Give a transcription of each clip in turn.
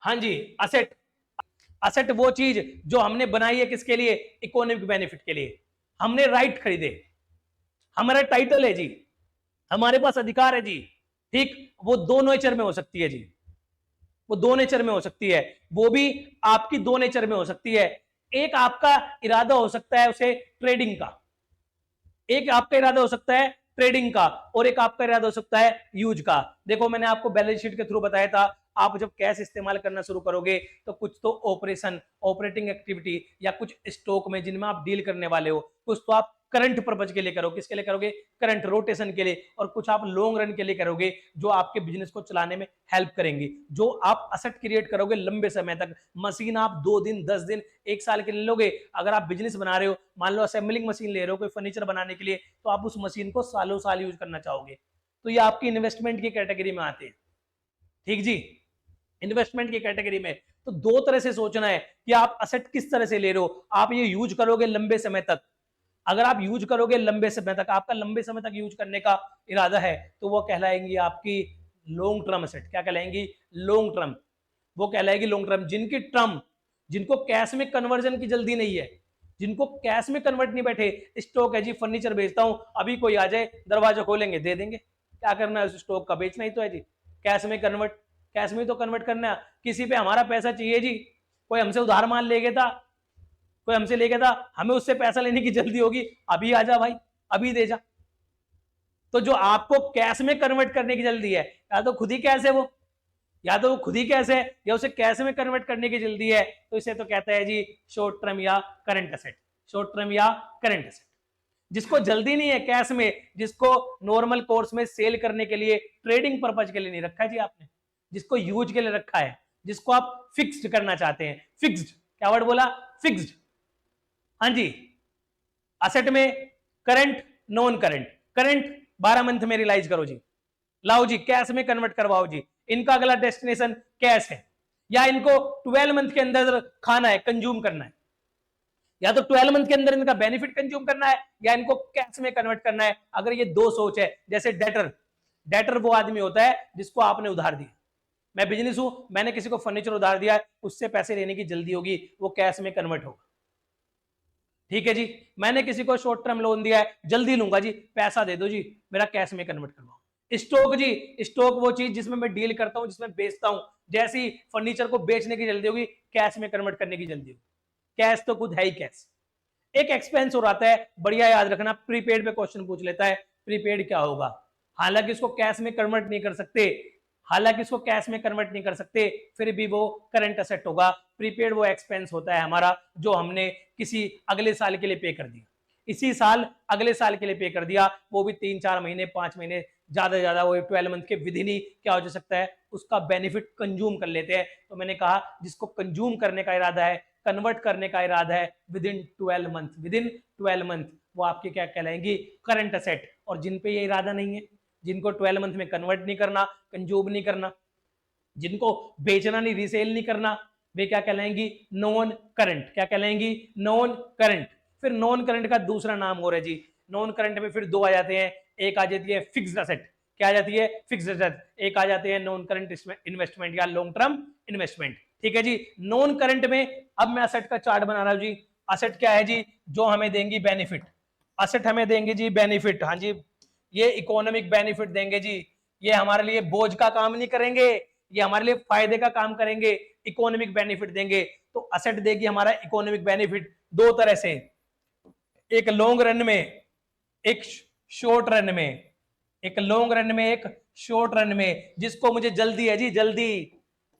हाँ जी, asset. Asset वो चीज जो हमने बनाई है किसके लिए? इकोनॉमिक बेनिफिट के लिए। हमने राइट खरीदे, हमारा टाइटल है जी, हमारे पास अधिकार है जी। ठीक, वो दो नेचर में हो सकती है जी, वो दो नेचर में हो सकती है, वो भी आपकी दो नेचर में हो सकती है। एक आपका इरादा हो सकता है उसे ट्रेडिंग का, एक आपका इरादा हो सकता है ट्रेडिंग का, और एक आपका इरादा हो सकता है यूज का। देखो मैंने आपको बैलेंस शीट के थ्रू बताया था, आप जब कैश इस्तेमाल करना शुरू करोगे तो कुछ तो ऑपरेशन, ऑपरेटिंग एक्टिविटी या कुछ स्टॉक में जिनमें आप डील करने वाले हो, कुछ तो आप करंट पर्पज के लिए करोगे। किसके लिए करोगे? करंट रोटेशन के लिए। और कुछ आप लॉन्ग रन के लिए करोगे, जो आपके बिजनेस को चलाने में हेल्प करेंगे, जो आप असेट क्रिएट करोगे लंबे समय तक। मशीन आप 2 दिन 10 दिन 1 साल के लिए लोगे। अगर आप बिजनेस बना रहे हो, मान लो असेंबलिंग मशीन ले रहे हो कोई फर्नीचर बनाने के लिए, तो आप उस मशीन को सालों साल यूज करना चाहोगे। तो ये आपकी इन्वेस्टमेंट की कैटेगरी में आते हैं। ठीक जी, इन्वेस्टमेंट की कैटेगरी में। तो दो तरह से सोचना है कि आप असेट किस तरह से ले रहे हो। आप ये यूज करोगे लंबे समय तक, अगर आप यूज करोगे लंबे समय तक, आपका लंबे समय तक यूज करने का इरादा है, तो वो कहलाएंगी आपकी लॉन्ग टर्म असेट। क्या कहलाएंगी? Long term. वो कहलाएगी लॉन्ग टर्म। जिनकी टर्म, जिनको कैश में कन्वर्जन की जल्दी नहीं है, जिनको कैश में कन्वर्ट नहीं बैठे, स्टॉक है जी, फर्नीचर बेचता हूं, अभी कोई आ जाए दरवाजा खोलेंगे दे देंगे, क्या करना है उस स्टॉक का, बेचना ही तो है जी। कैश में कन्वर्ट, कैश में तो कन्वर्ट करना है। किसी पे हमारा पैसा चाहिए जी, कोई हमसे उधार माल ले गया था, कोई हमसे ले गया था, हमें उससे पैसा लेने की जल्दी होगी, अभी आ जा भाई, अभी दे जा। तो जो आपको कैश में कन्वर्ट करने की जल्दी है, या तो खुद ही कैश है वो, या तो वो खुद ही कैश है, या उसे कैश में कन्वर्ट करने की जल्दी है, तो इसे तो कहता है जी शॉर्ट टर्म या करंट असेट। शॉर्ट टर्म या करंट असेट। जिसको जल्दी नहीं है कैश में, जिसको नॉर्मल कोर्स में सेल करने के लिए, ट्रेडिंग पर्पज के लिए नहीं रखा है जी आपने, जिसको यूज के लिए रखा है, जिसको आप फिक्स्ड करना चाहते हैं। फिक्स्ड, क्या वर्ड बोला? फिक्स्ड। हाँ जी, असेट में current, non current. Current 12 month में रिलाइज करो जी, लाओ जी कैश में कन्वर्ट करवाओ जी। इनका अगला डेस्टिनेशन कैश है, या इनको 12 मंथ के अंदर खाना है, कंज्यूम करना है, या तो 12 मंथ के अंदर इनका बेनिफिट कंज्यूम करना है, या इनको कैश में कन्वर्ट करना है। अगर ये दो सोच है, जैसे डेटर, डेटर वो आदमी होता है जिसको आपने उधार दिया। मैं बिजनेस हूं, मैंने किसी को फर्नीचर उधार दिया है, उससे पैसे लेने की जल्दी होगी, वो कैश में कन्वर्ट होगा। ठीक है जी, मैंने किसी को शॉर्ट टर्म लोन दिया है, जल्दी लूंगा जी, पैसा दे दो जी, मेरा कैश में कन्वर्ट करवाओ। स्टॉक जी, स्टॉक वो चीज जिसमें मैं डील करता हूं, जिसमें बेचता हूं, जैसी फर्नीचर को बेचने की जल्दी होगी, कैश में कन्वर्ट करने की जल्दी होगी। कैश तो खुद है ही कैश। एक एक्सपेंस और आता है, बढ़िया याद रखना, प्रीपेड पे क्वेश्चन पूछ लेता है, प्रीपेड क्या होगा। हालांकि इसको कैश में कन्वर्ट नहीं कर सकते, हालांकि इसको कैश में कन्वर्ट नहीं कर सकते, फिर भी वो करंट असेट होगा। प्रीपेड वो एक्सपेंस होता है हमारा, जो हमने किसी अगले साल के लिए पे कर दिया, इसी साल अगले साल के लिए पे कर दिया, वो भी 3-4 महीने 5 महीने, ज्यादा से ज्यादा वो 12 मंथ के विद इन ही क्या हो सकता है, उसका बेनिफिट कंज्यूम कर लेते हैं। तो मैंने कहा जिसको कंज्यूम करने का इरादा है, कन्वर्ट करने का इरादा है with in 12 month, with in 12 month, वो आपकी क्या कहलाएंगी? Current asset. और जिन पे ये इरादा नहीं है, जिनको 12 मंथ में कन्वर्ट नहीं करना, कंज्यूम नहीं करना, जिनको बेचना नहीं, रीसेल नहीं करना, वे क्या कहलाएंगी? Non current. क्या कहलाएंगी? Non current. फिर नॉन करंट का दूसरा नाम हो रहा है जी, नॉन करंट में फिर दो आ जाते हैं, एक आ जाती है फिक्स्ड असेट। क्या आ जाती है? Fixed asset. एक आ जाते हैं नॉन करंट इन्वेस्टमेंट या लॉन्ग टर्म इन्वेस्टमेंट। ठीक है जी, नॉन करंट में अब मैं असेट का चार्ट बना रहा हूं जी। असेट क्या है जी? जो हमें देंगी बेनिफिट। असेट हमें देंगे जी बेनिफिट, हाँ जी, ये इकोनॉमिक बेनिफिट देंगे जी। ये हमारे लिए बोझ का काम नहीं करेंगे, ये हमारे लिए फायदे का काम करेंगे, इकोनॉमिक बेनिफिट देंगे। तो असेट देगी हमारा इकोनॉमिक बेनिफिट दो तरह से, एक लॉन्ग रन में, एक शॉर्ट रन में। एक लॉन्ग रन में, एक शॉर्ट रन में। जिसको मुझे जल्दी है जी, जल्दी,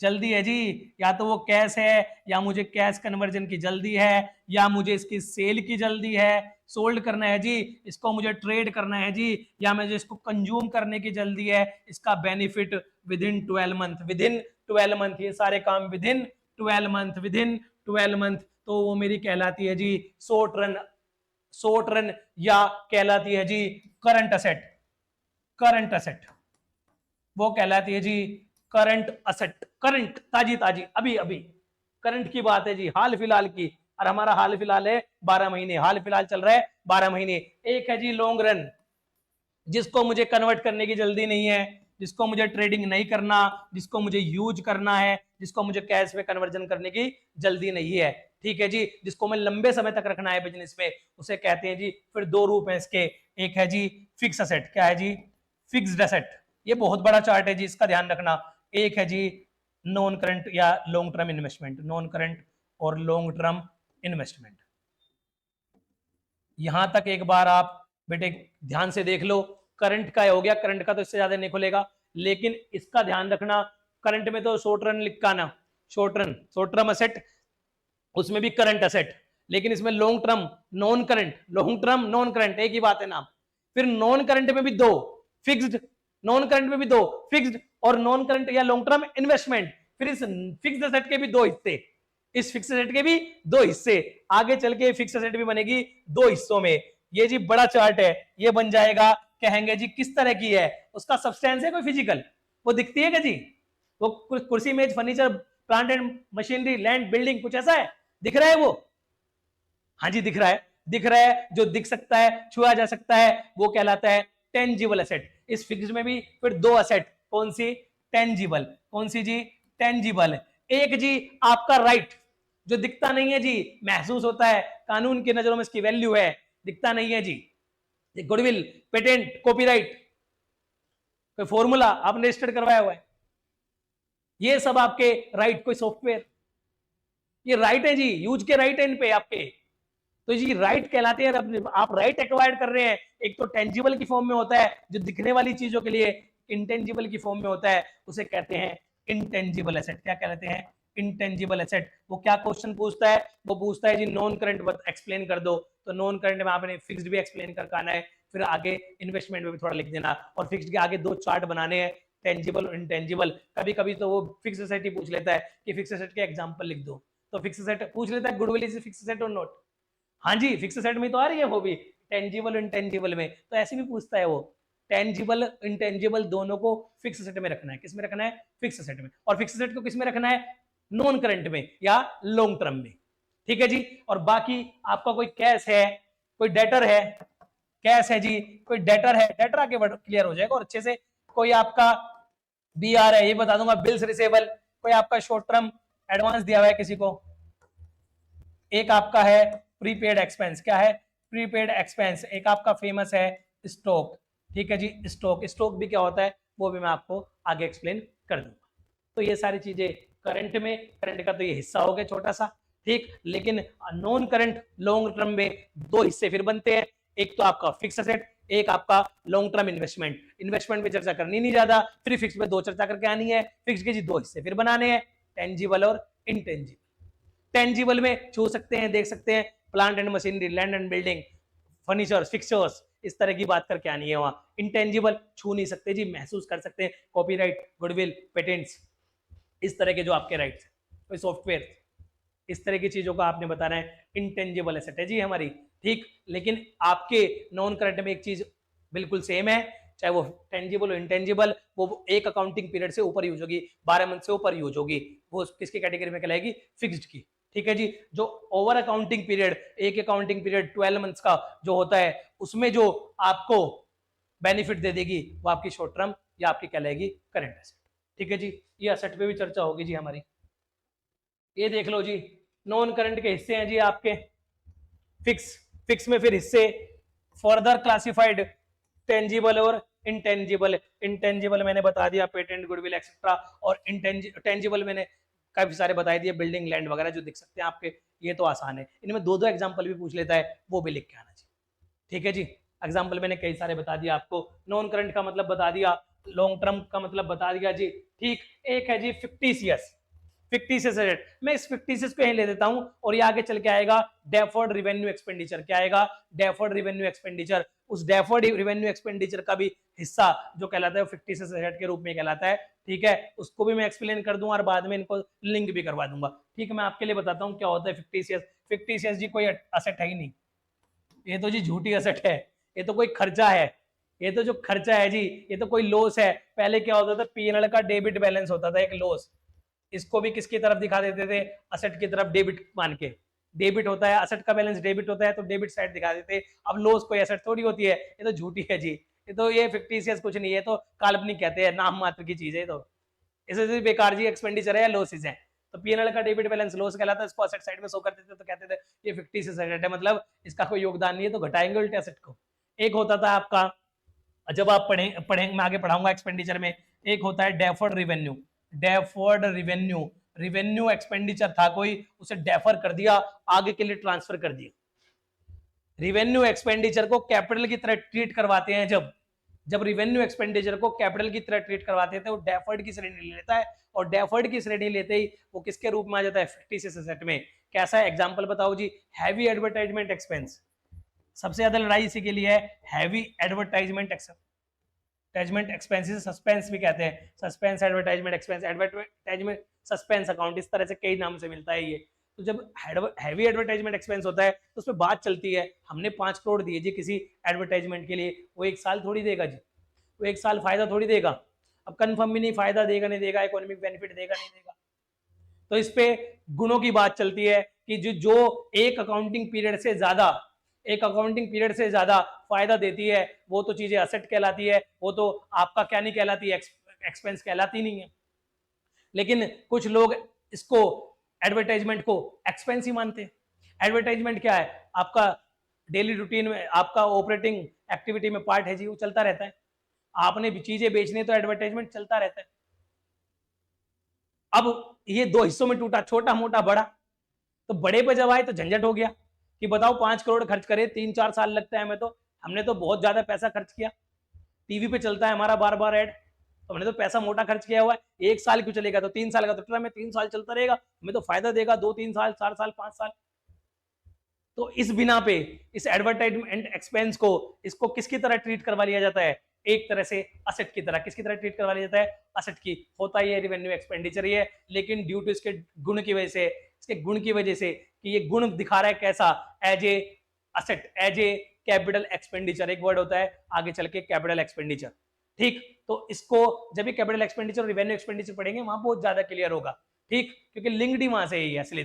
जल्दी है जी, या तो वो कैश है, या मुझे कैश कन्वर्जन की जल्दी है, या मुझे इसकी सेल की जल्दी है, सोल्ड करना है जी, इसको मुझे ट्रेड करना है जी, या मुझे इसको कंज्यूम करने की जल्दी है, इसका benefit with in 12 month, with in 12 month, ये सारे काम with in 12 month, with in 12 month. तो वो मेरी कहलाती है जी शॉर्ट रन, शॉर्ट रन, या कहलाती है जी करंट असेट। करंट असेट वो कहलाती है जी करंट असेट। करंट, ताजी ताजी, अभी अभी करंट की बात है जी, हाल फिलहाल की। और हमारा हाल फिलहाल है 12 महीने, हाल फिलहाल चल रहा है 12 महीने। एक है जी लॉन्ग रन, जिसको मुझे कन्वर्ट करने की जल्दी नहीं है, जिसको मुझे ट्रेडिंग नहीं करना, जिसको मुझे यूज करना है, जिसको मुझे कैश में कन्वर्जन करने की जल्दी नहीं है, ठीक है जी, जिसको मैं लंबे समय तक रखना है बिजनेस में, उसे कहते हैं जी। फिर दो रूप हैं इसके, एक है जी फिक्स असेट, क्या है जी, फिक्स्ड असेट, ये बहुत बड़ा चार्ट है जी, इसका ध्यान रखना। एक है जी नॉन करंट या long term investment, non current और लॉन्ग टर्म इन्वेस्टमेंट। यहां तक एक बार आप बेटे ध्यान से देख लो। करंट का हो गया, करंट का तो इससे ज्यादा नहीं खुलेगा, लेकिन इसका ध्यान रखना, करंट में तो शॉर्ट रन लिखा ना, short run, short term asset, उसमें भी करंट असेट, लेकिन इसमें long term non current, long term non current एक ही बात है नाम। फिर नॉन करंट में भी दो फिक्स्ड, नॉन करंट में भी दो फिक्स्ड, और नॉन करंट या लॉन्ग टर्म इन्वेस्टमेंट। फिर इस फिक्स्ड असेट के भी दो हिस्से, इस फिक्स असेट के भी दो हिस्से, आगे चल के फिक्स असेट भी बनेगी दो हिस्सों में। ये जी बड़ा चार्ट है, ये बन जाएगा, कहेंगे जी किस तरह की है, उसका सब्सटेंस है कोई फिजिकल, वो दिखती है क्या जी, वो कुर्सी मेज furniture plant and machinery land building कुछ ऐसा है, दिख रहा है वो, हाँ जी दिख रहा है, दिख रहा है, जो दिख सकता है, छुआ जा सकता है, वो कहलाता है टेंजिबल एसेट। इस फिक्स्ड में भी फिर दो एसेट, कौन सी, टेंजिबल, कौन सी जी, टेंजिबल। एक जी आपका राइट, जो दिखता नहीं है जी, महसूस होता है, कानून की नजरों में इसकी वैल्यू है, दिखता नहीं है जी, गुडविल, पेटेंट, कॉपीराइट, कोई फॉर्मूला आपने रजिस्टर्ड करवाया हुआ है, ये सब आपके राइट, कोई सॉफ्टवेयर, ये राइट है जी, यूज के राइट है इन पे आपके, तो जी राइट कहलाते हैं। आप राइट एक्वायर्ड कर रहे हैं, एक तो टेंजिबल की फॉर्म में होता है जो दिखने वाली चीजों के लिए, इंटेंजिबल की फॉर्म में होता है, उसे कहते हैं इंटेंजिबल एसेट। क्या कहते हैं, इंटेंजिबल एसेट। वो क्या क्वेश्चन पूछता है, वो पूछता है जी नॉन करंट एक्सप्लेन कर दो, तो नॉन करंट में आपने फिक्स्ड भी एक्सप्लेन कर आना है, फिर आगे इन्वेस्टमेंट में भी थोड़ा लिख देना, और फिक्स्ड के आगे दो चार्ट बनाने हैं, टेंजिबल और इंटेंजिबल। कभी कभी तो वो फिक्स एसेट ही पूछ लेता है कि फिक्स एसेट के एग्जांपल लिख दो, तो फिक्स एसेट पूछ लेता है, गुडविल इज फिक्स एसेट और नॉट, हाँ जी फिक्स एसेट में तो आ रही है वो भी, टेंजिबल इंटेंजिबल में तो ऐसे भी पूछता है वो, टेंजिबल इंटेंजिबल दोनों को फिक्स एसेट में रखना है, किस में रखना है, फिक्स एसेट में, और फिक्स एसेट को किस में रखना है, नॉन करंट में या लॉन्ग टर्म में, ठीक है जी। और बाकी आपका कोई कैश है, कोई डेटर है, कैश है जी, कोई डेटर है, डेटर आके क्लियर हो जाएगा और अच्छे से, कोई आपका BR है, ये बता दूंगा, बिल्स रिसेबल, कोई आपका शॉर्ट टर्म एडवांस दिया हुआ है किसी को, एक आपका है प्रीपेड एक्सपेंस, क्या है, प्रीपेड एक्सपेंस, एक आपका फेमस है स्टॉक, ठीक है जी, स्टॉक, स्टॉक भी क्या होता है वो भी मैं आपको आगे एक्सप्लेन कर दूंगा। तो ये सारी चीजें करंट में, करंट का तो ये हिस्सा हो गया छोटा सा, ठीक, लेकिन नॉन करंट लॉन्ग टर्म में दो हिस्से फिर बनते हैं, एक तो आपका फिक्स एसेट, एक आपका लॉन्ग टर्म इन्वेस्टमेंट। इन्वेस्टमेंट पे चर्चा करनी नहीं ज्यादा, फिर फिक्स पे दो चर्चा करके आनी है, फिक्स के जी दो हिस्से फिर बनाने हैं, टेंजिबल और इंटेंजिबल। टेंजिबल में छू सकते हैं, देख सकते हैं, plant and machinery, land and building, furniture, fixtures, इस तरह की बात करके आनी है वहां। इंटेंजिबल छू नहीं सकते जी, महसूस कर सकते हैं, कॉपीराइट, गुडविल, पेटेंट्स, इस तरह के जो आपके राइट्स, कोई सॉफ्टवेयर, इस तरह की चीजों का आपने बताना है, इंटेंजिबल एसेट है जी हमारी, ठीक। लेकिन आपके नॉन करंट में एक चीज बिल्कुल सेम है, चाहे वो टेंजिबल और इंटेंजिबल, वो एक अकाउंटिंग पीरियड से ऊपर यूज होगी, 12 मंथ से ऊपर यूज होगी, वो किसकी कैटेगरी में कहलाएगी, फिक्स्ड की, ठीक है जी। जो ओवर अकाउंटिंग पीरियड, एक अकाउंटिंग पीरियड 12 मंथ्स का जो होता है, उसमें जो आपको बेनिफिट दे देगी वो आपकी शॉर्ट टर्म या आपकी कहलाएगी करंट एसेट, ठीक है जी। ये एसेट पे भी चर्चा होगी जी हमारी। ये देख लो जी, नॉन करंट के हिस्से हैं जी आपके, फिक्स, फिक्स में फिर हिस्से फर्दर क्लासिफाइड, टेंजिबल और इंटेंजिबल। इंटेंजिबल मैंने बता दिया, पेटेंट, गुडविल एक्सेट्रा, और टेंजिबल मैंने काफी सारे बता दिए, बिल्डिंग, लैंड वगैरह जो दिख सकते हैं आपके, ये तो आसान है। इनमें दो दो एग्जांपल भी पूछ लेता है, वो भी लिख के आना चाहिए, ठीक है जी। एग्जांपल मैंने कई सारे बता दिया आपको, नॉन करंट का मतलब बता दिया, लॉन्ग टर्म का मतलब बता दिया जी, ठीक। एक है जी फिक्टिशियस, फिक्टिशियस एसेट, मैं इस फिक्टिशियस को यहीं ले देता हूं, और ये आगे चल के आएगा डेफर्ड रिवेन्यू एक्सपेंडिचर, क्या आएगा, डेफर्ड रिवेन्यू एक्सपेंडिचर। उस डेफर्ड रिवेन्यू एक्सपेंडिचर का भी हिस्सा जो कहलाता है फिक्टिशियस एसेट के रूप में कहलाता है, ठीक है। उसको भी मैं एक्सप्लेन कर दूंगा और बाद में इनको लिंक भी करवा दूंगा, ठीक है। मैं आपके लिए बताता हूँ क्या होता है फिक्टिशियस। फिक्टिशियस जी कोई असेट है ही नहीं, ये तो जी झूठी असेट है, ये तो कोई खर्चा है, ये तो जो खर्चा है जी, ये तो कोई लॉस है। पहले क्या होता था, P&L का डेबिट बैलेंस होता था, एक लॉस, इसको भी किसकी तरफ दिखा देते थे, असेट की तरफ, डेबिट मान के, डेबिट होता है, असेट का बैलेंस डेबिट होता है तो डेबिट साइड दिखा देते। अब लॉस कोई असेट थोड़ी होती है, ये तो झूठी है जी, ये फिक्टिशियस कुछ नहीं है, तो काल्पनिक कहते हैं, नाम मात्र की चीज है। तो इसे बेकार जी एक्सपेंडिचर है या लॉसेज है। तो पीएनएल का डेबिट बैलेंस लॉस कहलाता है, इसको असेट साइड में शो करते थे तो कहते थे ये फिक्टिशियस एसेट है, मतलब इसका कोई योगदान नहीं है, तो घटाएंगे उल्टे एसेट को। एक होता था आपका, जब आप पढ़ेंगे मैं आगे पढ़ाऊंगा एक्सपेंडिचर में, एक होता है deferred revenue. Deferred revenue, revenue expenditure था कोई, उसे डेफर कर दिया, आगे के लिए ट्रांसफर कर दिया। रिवेन्यू एक्सपेंडिचर को कैपिटल की तरह ट्रीट करवाते हैं, जब रिवेन्यू एक्सपेंडिचर को कैपिटल की तरह ट्रीट करवाते थे, वो डेफर्ड की श्रेणी ले लेता है, और डेफर्ड की श्रेणी लेते ही वो किसके रूप में आ जाता है, फिक्टिशियस एसेट में। कैसा है एग्जांपल बताओ जी। हैवी एडवर्टाइजमेंट एक्सपेंस, सबसे ज्यादा लड़ाई इसी के लिए है, हैवी एडवर्टाइजमेंट एक्सपेंसेस, सस्पेंस भी कहते हैं, suspense advertisement expense, advertisement suspense account, इस तरह से कई नाम से मिलता है ये। तो जब हैवी एडवर्टाइजमेंट एक्सपेंस होता है तो उसमें बात चलती है, हमने 5 करोड़ दिए जी किसी एडवर्टाइजमेंट के लिए, वो 1 साल थोड़ी देगा जी, वो 1 साल फायदा थोड़ी देगा। अब कंफर्म भी नहीं फायदा देगा नहीं देगा, इकोनॉमिक बेनिफिट देगा नहीं देगा। तो इस पे गुणों की बात चलती है कि जो एक अकाउंटिंग पीरियड से ज्यादा फायदा देती है, वो तो चीजें असेट कहलाती है, वो तो आपका क्या नहीं कहलाती, एक्सपेंस कहलाती नहीं है। लेकिन कुछ लोग इसको एडवर्टाइजमेंट को एक्सपेंस ही मानते हैं। एडवर्टाइजमेंट क्या है, आपका डेली रूटीन में, आपका ऑपरेटिंग एक्टिविटी में पार्ट है जी, वो चलता रहता है। आपने भी चीजें बेचनी तो एडवर्टाइजमेंट चलता रहता है। अब ये 2 हिस्सों में टूटा, छोटा मोटा बड़ा। तो बड़े पे जब आए तो झंझट हो गया कि बताओ 5 करोड़ खर्च करे, 3-4 साल लगता है हमें, तो हमने तो बहुत ज्यादा पैसा खर्च किया, टीवी पे चलता है हमारा बार बार ऐड, तो हमने तो पैसा मोटा खर्च किया हुआ है, 1 साल क्यों चलेगा, तो 3 साल का, तो में 3 साल चलता रहेगा, हमें तो फायदा देगा 2-3 साल, 4 साल, 5 साल। तो इस बिना पे इस एडवर्टाइजमेंट एक्सपेंस को, इसको किसकी तरह ट्रीट करवा लिया जाता है, एक तरह से असेट की तरह। किसकी तरह ट्रीट करवा लिया जाता है, असेट की। होता ही है रिवेन्यू एक्सपेंडिचर ही है, लेकिन ड्यू टू इसके गुण की वजह से, इसके गुण की वजह से कि ये गुण दिखा रहा है कैसा, as a asset, as a capital expenditure, एक वर्ड होता है आगे चल के कैपिटल एक्सपेंडिचर। ठीक, तो इसको जब भी कैपिटल एक्सपेंडिचर और रिवेन्यू एक्सपेंडिचर पढ़ेंगे वहां बहुत ज्यादा क्लियर होगा। ठीक, क्योंकि लिंक्ड ही वहां से ही है असली।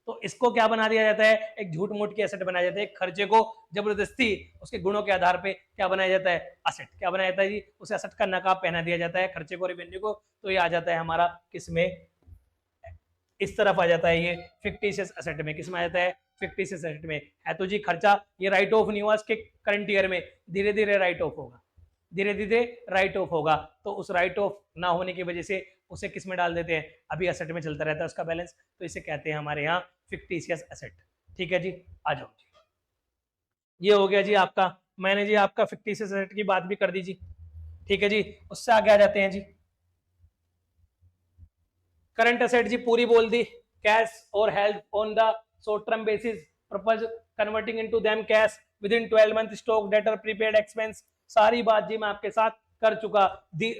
तो इसको क्या बना दिया जाता है, एक झूठ मूठ की एसेट बनाया जाता है, खर्चे को जबरदस्ती उसके गुणों के आधार पे क्या बनाया जाता है, असेट। क्या बनाया जाता है जी, उसे असेट का नकाब पहना दिया जाता है, खर्चे को, रेवेन्यू को। तो ये आ जाता है हमारा किसमें, इस तरफ आ जाता है ये फिक्टिशियस एसेट में। किसमें आ जाता है, फिक्टिशियस एसेट में। है तो जी खर्चा, ये राइट ऑफ नहीं हुआ इसके करंट ईयर में, धीरे धीरे राइट ऑफ होगा, धीरे धीरे राइट ऑफ होगा। तो उस राइट ऑफ ना होने की वजह से उसे किस में डाल देते हैं, अभी एसेट में चलता रहता है उसका बैलेंस, तो इसे कहते हैं हमारे यहाँ फिक्टिशियस एसेट। ठीक है जी, आ जाओ जी। ये हो गया जी आपका, मैंने जी आपका फिक्टिशियस एसेट की बात भी कर दी जी। ठीक है जी, उससे आगे आ जाते हैं जी। करंट एसेट जी पूरी बोल दी, कैश और held on the short term basis, purpose converting into them cash with in 12 month, stock, debtor, prepaid expense, सारी बात जी मैं आपके साथ कर चुका।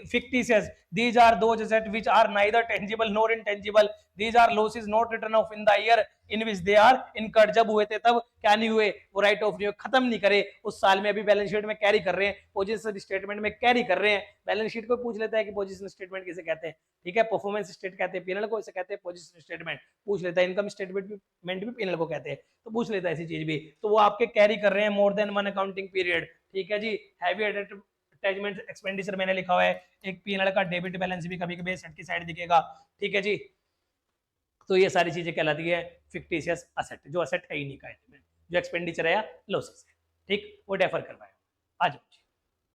fictitious, these are those assets which are neither tangible nor intangible, these are losses not written off in the year in which they are incurred। जब हुए थे तब क्या नहीं हुए, वो राइट ऑफ नहीं हुए, खत्म नहीं करे उस साल में, अभी बैलेंस शीट में कैरी कर रहे हैं, पोजीशन स्टेटमेंट में कैरी कर रहे हैं। बैलेंस शीट को पूछ लेता है कि पोजीशन स्टेटमेंट किसे कहते हैं, ठीक है, परफॉर्मेंस स्टेट कहते हैं पीएनएल को, इसे कहते हैं पोजीशन स्टेटमेंट। पूछ लेता है इनकम स्टेटमेंट भी पीएनएल को कहते हैं, तो पूछ लेता है ऐसी चीज भी। तो वो आपके कैरी कर रहे हैं मोर देन 1 अकाउंटिंग पीरियड। ठीक है जी, हैवी एडवर्टाइजमेंट एक्सपेंडिचर मैंने लिखा हुआ है, एक पीएनएल का डेबिट बैलेंस भी कभी कभी एसेट की साइड दिखेगा। ठीक है जी, तो ये सारी चीजें कहलाती है फिक्टिशियस एसेट, जो एसेट है ही नहीं का, जो एक्सपेंडिचर है या लॉसेस है। ठीक, वो डेफर करवाएगा। आ जाओ।